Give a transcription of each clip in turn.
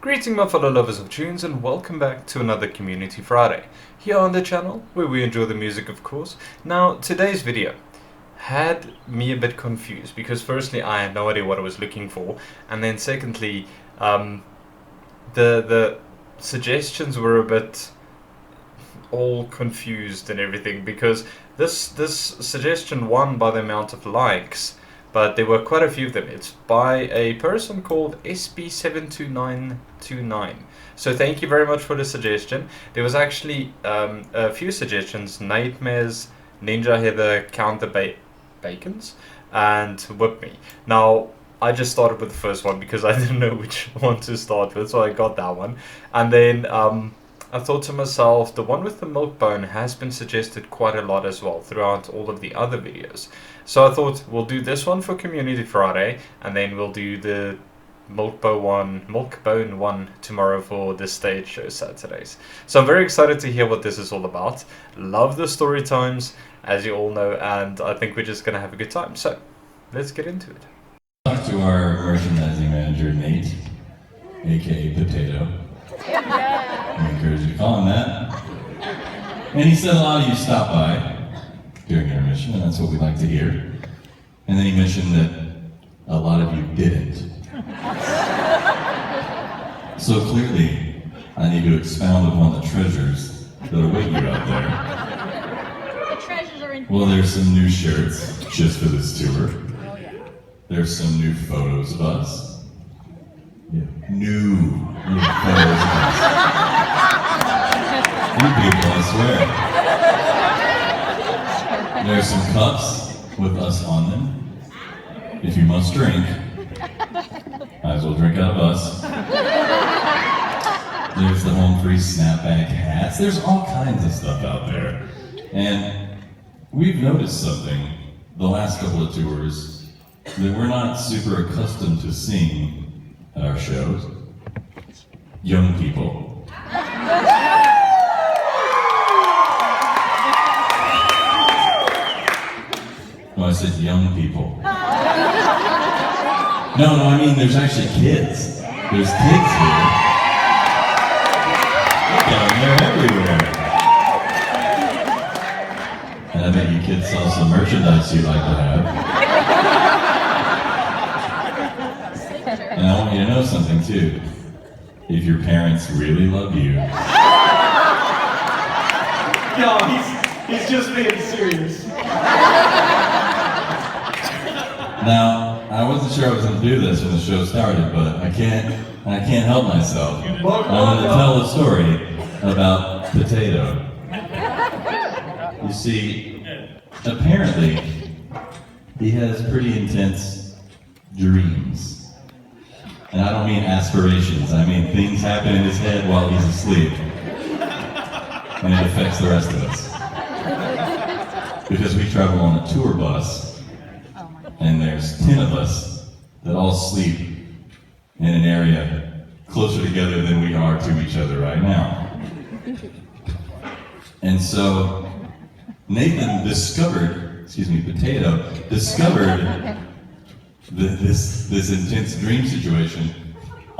Greeting my fellow lovers of tunes and welcome back to another Community Friday, here on the channel where we enjoy the music of course. Now today's video had me a bit confused because firstly I had no idea what I was looking for, and then secondly the suggestions were a bit all confused and everything, because this suggestion won by the amount of likes, but there were quite a few of them. It's by a person called SB72929. So thank you very much for the suggestion. There was actually a few suggestions: NATEMARES, Ninja Heather, Counter Bacons, and Whip Me. Now I just started with the first one because I didn't know which one to start with, so I got that one. And then I thought to myself, the one with the milk bone has been suggested quite a lot as well throughout all of the other videos. So I thought we'll do this one for Community Friday, and then we'll do the milk bone one tomorrow for the stage show Saturdays. So I'm very excited to hear what this is all about. Love the story times, as you all know, and I think we're just going to have a good time. So let's get into it. Talk to our merchandising manager, Nate, aka Potato. I encourage you to call him that. And he said a lot of you stopped by during intermission, and that's what we like to hear. And then he mentioned that a lot of you didn't. So clearly, I need to expound upon the treasures that await you out there. The treasures are in. Well, there's some new shirts just for this tour. Oh, yeah. There's some new photos of us. Yeah. New photos of us. You people, I swear. There's some cups with us on them. If you must drink, might as well drink out of us. There's the home free snapback hats. There's all kinds of stuff out there. And we've noticed something the last couple of tours that we're not super accustomed to seeing at our shows. Young people. No, I said young people. No, I mean there's actually kids. There's kids here. Look at them, they're everywhere. And I bet you kids saw some merchandise you'd like to have. And I want you to know something too. If your parents really love you. No, he's just being serious. Now, I wasn't sure I was going to do this when the show started, but I can't help myself. I'm going to tell a story about Potato. You see, apparently, he has pretty intense dreams. And I don't mean aspirations, I mean things happen in his head while he's asleep. And it affects the rest of us. Because we travel on a tour bus, and there's 10 of us that all sleep in an area closer together than we are to each other right now. And so Potato discovered this intense dream situation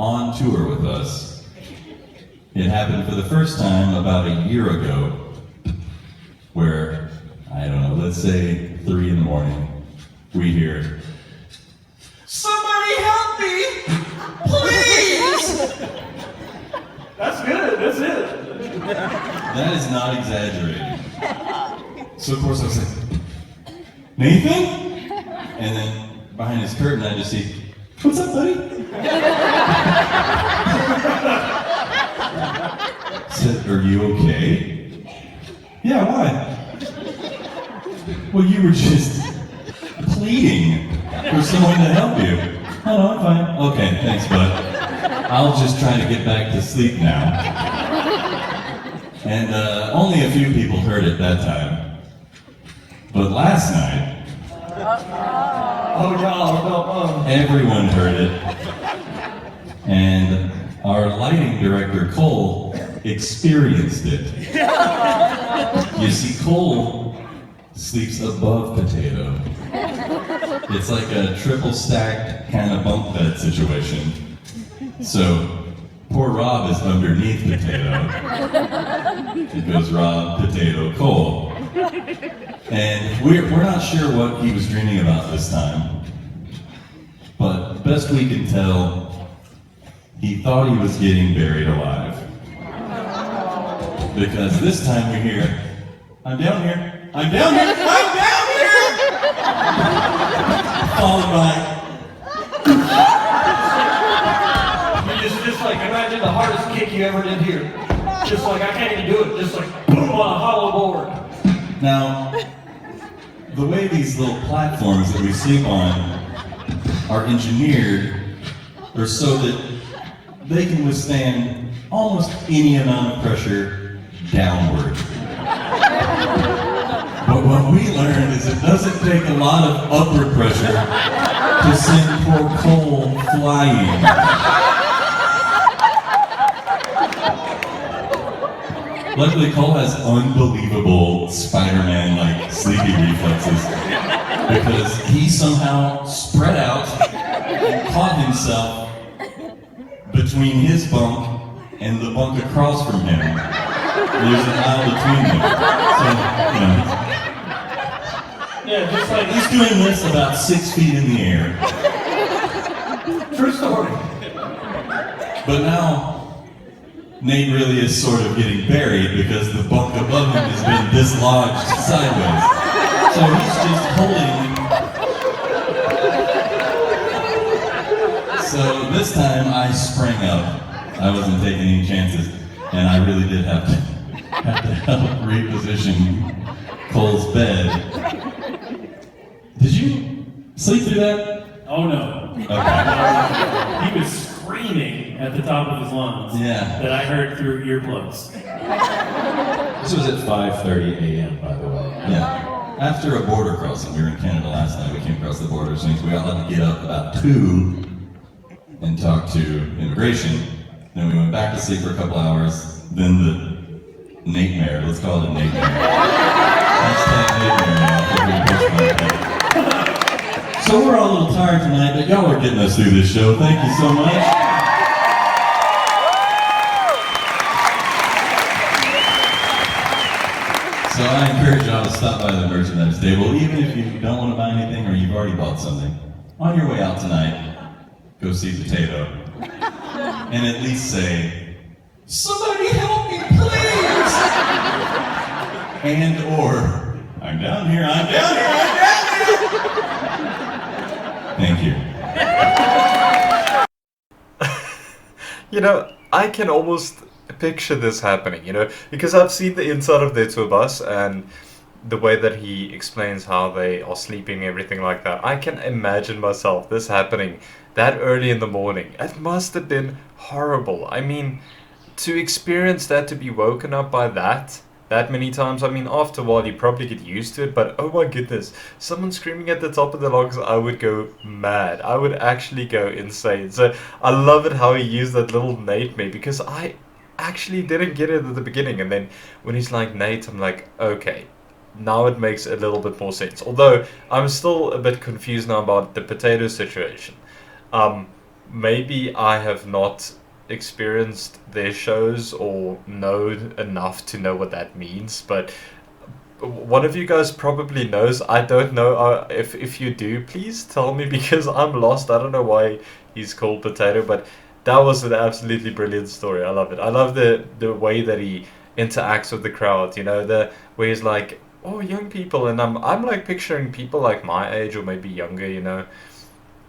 on tour with us. It happened for the first time about a year ago, where, I don't know, let's say 3 in the morning, we hear, "Somebody help me, please!" That's good, that's it. That is not exaggerating. So of course I was like, "Nathan?" And then behind his curtain I just see, "What's up, buddy?" I said, "Are you okay?" "Yeah, why?" "Well, you were just pleading for someone to help you." "Oh, no, I'm fine." "Okay, thanks, bud. I'll just try to get back to sleep now." And only a few people heard it that time. But last night, Oh, no. everyone heard it. And our lighting director, Cole, experienced it. You see, Cole sleeps above Potato. It's like a triple stacked kind of bunk bed situation. So poor Rob is underneath Potato. It goes Rob, Potato, Cole. And we're not sure what he was dreaming about this time. But best we can tell, he thought he was getting buried alive. Because this time we hear, I'm down here, I'm down here, I'm down here! Followed by, Just like, imagine the hardest kick you ever did here. Just like, I can't even do it. Just like, boom, on a hollow board. now, the way these little platforms that we sleep on are engineered are so that they can withstand almost any amount of pressure downward. But what we learned is it doesn't take a lot of upward pressure to send poor Cole flying. Luckily, Cole has unbelievable Spider-Man-like sleeping reflexes because he somehow spread out and caught himself between his bunk and the bunk across from him. There's an aisle between them. So, Yeah, just like, he's doing this about 6 feet in the air. true story. But now, Nate really is sort of getting buried because the bunk above him has been dislodged sideways. So he's just holding. So this time I sprang up. I wasn't taking any chances, and I really did have to help reposition Cole's bed. Did you sleep through that? Oh no. Okay. He was screaming at the top of his lungs. Yeah. That I heard through earplugs. This was at 5:30 a.m., by the way. Yeah. After a border crossing, we were in Canada last night, we came across the border, so we all had to get up about 2 and talk to immigration. Then we went back to sleep for a couple hours. Then the NATEMARE, let's call it a NATEMARE. Hashtag NATEMARE now. So we're all a little tired tonight, but y'all are getting us through this show. Thank you so much. So I encourage y'all to stop by the merchandise table, even if you don't want to buy anything or you've already bought something. On your way out tonight, go see Potato. And at least say, somebody help me, please! And or, I'm down here, I'm down here, I'm down here! Thank you. You know, I can almost picture this happening, you know, because I've seen the inside of their tour bus and the way that he explains how they are sleeping, everything like that. I can imagine myself this happening that early in the morning. It must have been horrible. I mean, to experience that, to be woken up by that many times, I mean, after a while you probably get used to it, but oh my goodness, someone screaming at the top of the lungs, I would go mad. I would actually go insane. So I love it how he used that little NATEMARE, because I actually didn't get it at the beginning, and then when he's like Nate, I'm like, okay, now it makes a little bit more sense. Although I'm still a bit confused now about the potato situation. Maybe I have not experienced their shows or know enough to know what that means, but one of you guys probably knows. I don't know. If you do, please tell me, because I'm lost. I don't know why he's called Potato, but that was an absolutely brilliant story. I love it. I love the way that he interacts with the crowd, you know, the where he's like, oh, young people, and I'm like picturing people like my age or maybe younger, you know.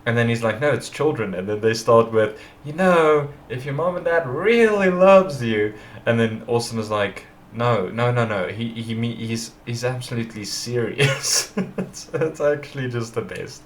And then he's like, no, it's children. And then they start with, you know, if your mom and dad really loves you. And then Austin is like, no. He's absolutely serious. it's actually just the best.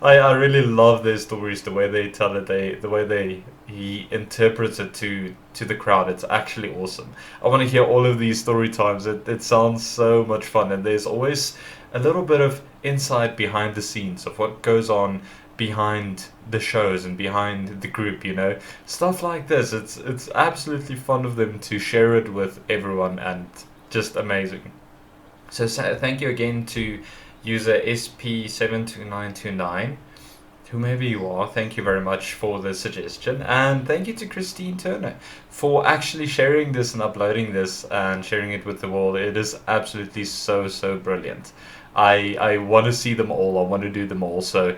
I really love their stories, the way they tell it, the way he interprets it to the crowd. It's actually awesome. I want to hear all of these story times. It sounds so much fun, and there's always a little bit of insight behind the scenes of what goes on behind the shows and behind the group, you know, stuff like this. It's absolutely fun of them to share it with everyone, and just amazing. So thank you again to user SP72929 whomever you are, thank you very much for the suggestion, and thank you to Christine Turner for actually sharing this and uploading this and sharing it with the world. It is absolutely so brilliant. I want to see them all. I want to do them all. So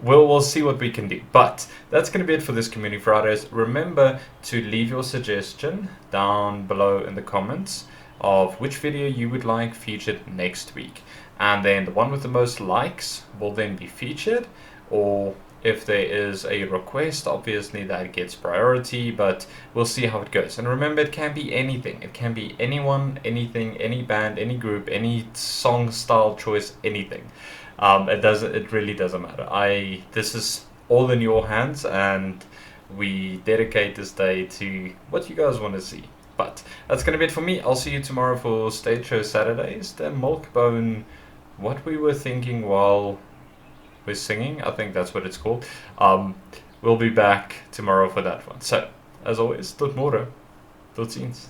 we'll see what we can do. But that's going to be it for this Community Fridays. Remember to leave your suggestion down below in the comments of which video you would like featured next week, and then the one with the most likes will then be featured. Or if there is a request, obviously that gets priority, but we'll see how it goes. And remember, it can be anything. It can be anyone, anything, any band, any group, any song style choice, anything. It really doesn't matter. This is all in your hands, and we dedicate this day to what you guys want to see. But that's going to be it for me. I'll see you tomorrow for Stage Show Saturdays. The Milkbone, what we were thinking while we're singing, I think that's what it's called. We'll be back tomorrow for that one. So, as always, tot môre. Tot ziens.